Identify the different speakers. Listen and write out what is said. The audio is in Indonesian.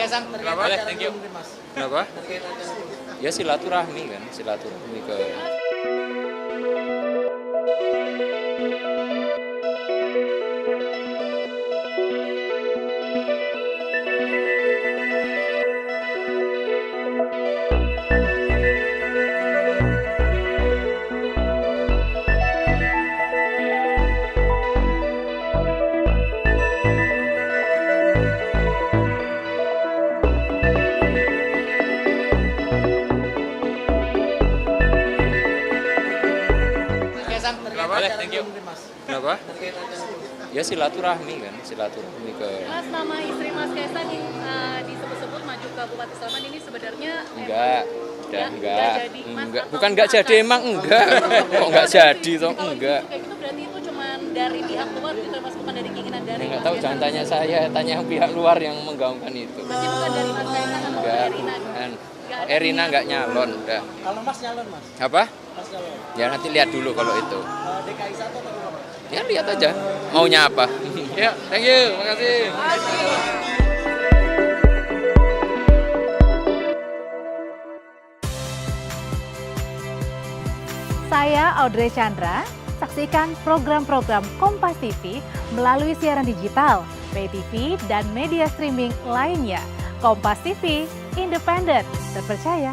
Speaker 1: Oke, Sam.
Speaker 2: Kenapa?
Speaker 1: Boleh, thank you.
Speaker 2: Kenapa? Ya silaturahmi kan, silaturahmi ke
Speaker 1: Oke, Sam.
Speaker 2: Kenapa?
Speaker 1: Boleh, thank you.
Speaker 2: Kenapa? Ya silaturahmi kan, silaturahmi ke
Speaker 3: Mas, nama istri Mas Kaisang disebut-sebut maju ke Bupati Sleman ini sebenarnya
Speaker 2: enggak, udah
Speaker 3: enggak jadi, Mas,
Speaker 2: enggak,
Speaker 3: atau
Speaker 2: bukan enggak jadi emang enggak, kok enggak jadi toh
Speaker 3: Kalau
Speaker 2: enggak.
Speaker 3: gitu, kayak gitu berarti itu cuman dari pihak luar gitu Mas, bukan dari keinginan dari
Speaker 2: Enggak
Speaker 3: Mas
Speaker 2: tahu,
Speaker 3: Kaisang.
Speaker 2: jangan tanya saya, tanya yang pihak luar yang menggaungkan itu.
Speaker 3: Berarti bukan dari Mas Kaisang atau
Speaker 2: Enggak,
Speaker 3: Erina.
Speaker 2: bukan.
Speaker 3: Nggak ada
Speaker 2: Erina
Speaker 3: niat.
Speaker 2: enggak nyalon, udah.
Speaker 4: Kalau Mas nyalon Mas,
Speaker 2: Apa?
Speaker 4: Mas nyalon.
Speaker 2: Ya nanti lihat dulu kalau itu.
Speaker 4: DKI 1 atau berapa?
Speaker 2: Ya lihat aja maunya apa. Ya, thank you, makasih.
Speaker 5: Saya Audrey Chandra, saksikan program-program Kompas TV melalui siaran digital, pay TV, dan media streaming lainnya. Kompas TV, independen, terpercaya,